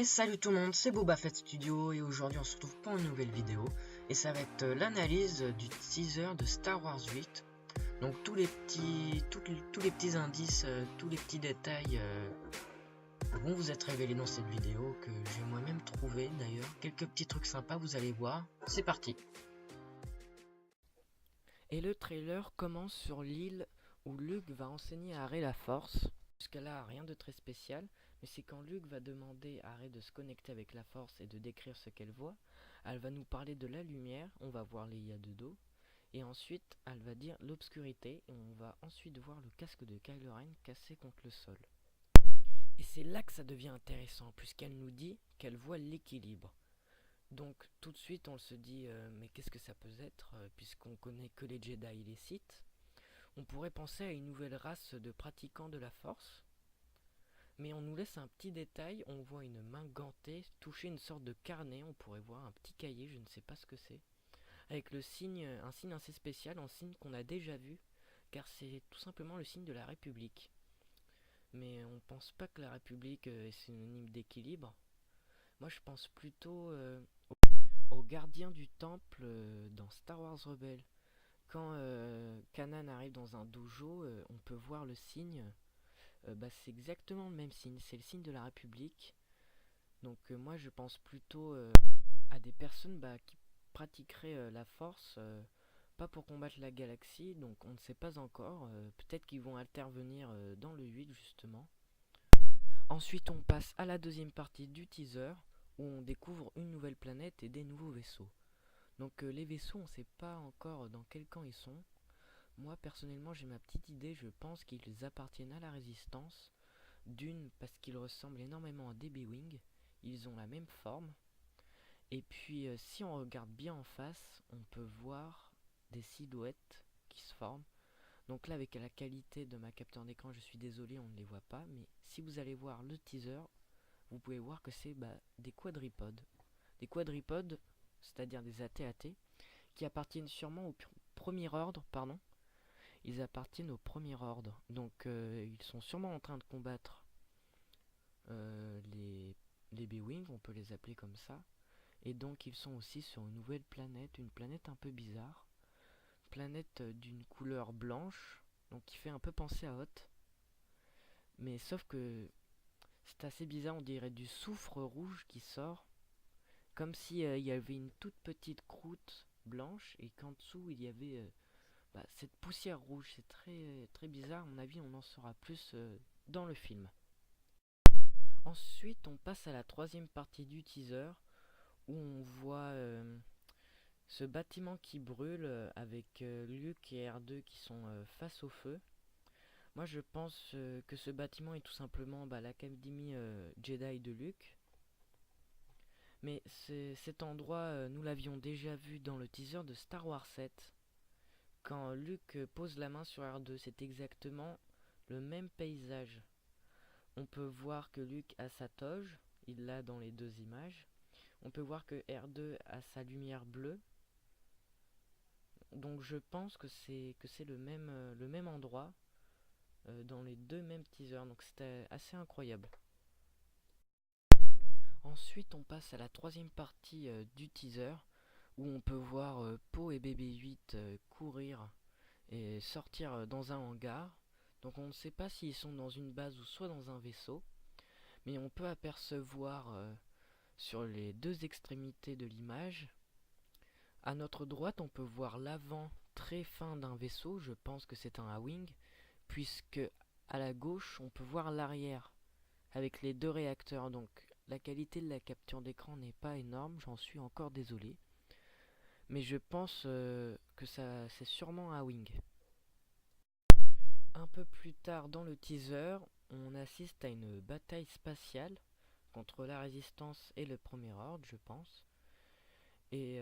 Salut tout le monde, c'est Boba Fett Studio et aujourd'hui on se retrouve pour une nouvelle vidéo et ça va être l'analyse du teaser de Star Wars 8. Donc tous les petits indices, tous les petits détails vont vous être révélés dans cette vidéo que j'ai moi-même trouvé d'ailleurs. Quelques petits trucs sympas, vous allez voir. C'est parti. Et le trailer commence sur l'île où Luke va enseigner à Rey la force. Jusqu'à là, rien de très spécial, mais c'est quand Luke va demander à Rey de se connecter avec la force et de décrire ce qu'elle voit, elle va nous parler de la lumière, on va voir Leia de dos, et ensuite elle va dire l'obscurité, et on va ensuite voir le casque de Kylo Ren cassé contre le sol. Et c'est là que ça devient intéressant, puisqu'elle nous dit qu'elle voit l'équilibre. Donc tout de suite on se dit mais qu'est-ce que ça peut être puisqu'on connaît que les Jedi et les Sith. On pourrait penser à une nouvelle race de pratiquants de la force, mais on nous laisse un petit détail, on voit une main gantée toucher une sorte de carnet, on pourrait voir un petit cahier, je ne sais pas ce que c'est, avec un signe assez spécial, un signe qu'on a déjà vu, car c'est tout simplement le signe de la République. Mais on pense pas que la République est synonyme d'équilibre. Moi je pense plutôt au gardien du temple dans Star Wars Rebels. Quand Kanan arrive dans un dojo, on peut voir le signe. C'est exactement le même signe, c'est le signe de la République. Donc moi je pense plutôt à des personnes qui pratiqueraient la force, pas pour combattre la galaxie, donc on ne sait pas encore. Peut-être qu'ils vont intervenir dans le 8 justement. Ensuite on passe à la deuxième partie du teaser, où on découvre une nouvelle planète et des nouveaux vaisseaux. Donc les vaisseaux, on ne sait pas encore dans quel camp ils sont. Moi personnellement j'ai ma petite idée, je pense qu'ils appartiennent à la résistance. D'une parce qu'ils ressemblent énormément à des B-Wing, ils ont la même forme. Et puis si on regarde bien en face, on peut voir des silhouettes qui se forment. Donc là avec la qualité de ma capteur d'écran, je suis désolé, on ne les voit pas. Mais si vous allez voir le teaser, vous pouvez voir que c'est des quadripodes. Des quadripodes, c'est-à-dire des AT-AT, qui appartiennent sûrement au premier ordre, pardon. Ils appartiennent au premier ordre, donc ils sont sûrement en train de combattre les B-Wing, on peut les appeler comme ça. Et donc ils sont aussi sur une planète un peu bizarre, planète d'une couleur blanche, donc qui fait un peu penser à Hoth. Mais sauf que c'est assez bizarre, on dirait du soufre rouge qui sort, comme si il y avait une toute petite croûte blanche et qu'en dessous il y avait cette poussière rouge. C'est très, très bizarre, à mon avis on en saura plus dans le film. Ensuite on passe à la troisième partie du teaser, où on voit ce bâtiment qui brûle avec Luke et R2 qui sont face au feu. Moi je pense que ce bâtiment est tout simplement l'académie Jedi de Luke. Mais cet endroit, nous l'avions déjà vu dans le teaser de Star Wars 7. Quand Luke pose la main sur R2, c'est exactement le même paysage. On peut voir que Luke a sa toge, il l'a dans les deux images. On peut voir que R2 a sa lumière bleue. Donc je pense que c'est le même endroit dans les deux mêmes teasers. Donc c'était assez incroyable. Ensuite on passe à la troisième partie du teaser, où on peut voir Poe et BB-8 courir et sortir dans un hangar. Donc on ne sait pas s'ils sont dans une base ou soit dans un vaisseau, mais on peut apercevoir sur les deux extrémités de l'image. À notre droite, on peut voir l'avant très fin d'un vaisseau, je pense que c'est un A-Wing, puisque à la gauche, on peut voir l'arrière avec les deux réacteurs. Donc la qualité de la capture d'écran n'est pas énorme, j'en suis encore désolé. Mais je pense que c'est sûrement un A-Wing. Un peu plus tard dans le teaser, on assiste à une bataille spatiale contre la résistance et le premier ordre, je pense. Et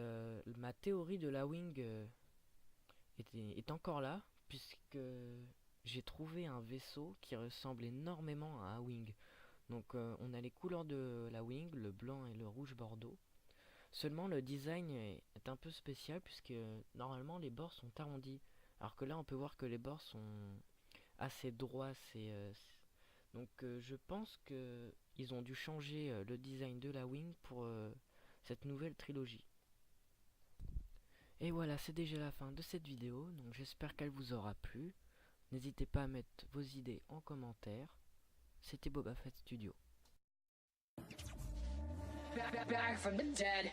ma théorie de la Wing est encore là, puisque j'ai trouvé un vaisseau qui ressemble énormément à un Wing. Donc on a les couleurs de la Wing, le blanc et le rouge bordeaux. Seulement le design est un peu spécial, puisque normalement les bords sont arrondis. Alors que là on peut voir que les bords sont assez droits. Donc je pense que ils ont dû changer le design de la wing pour cette nouvelle trilogie. Et voilà, c'est déjà la fin de cette vidéo, donc j'espère qu'elle vous aura plu. N'hésitez pas à mettre vos idées en commentaire. C'était Boba Fett Studio. Back from the dead.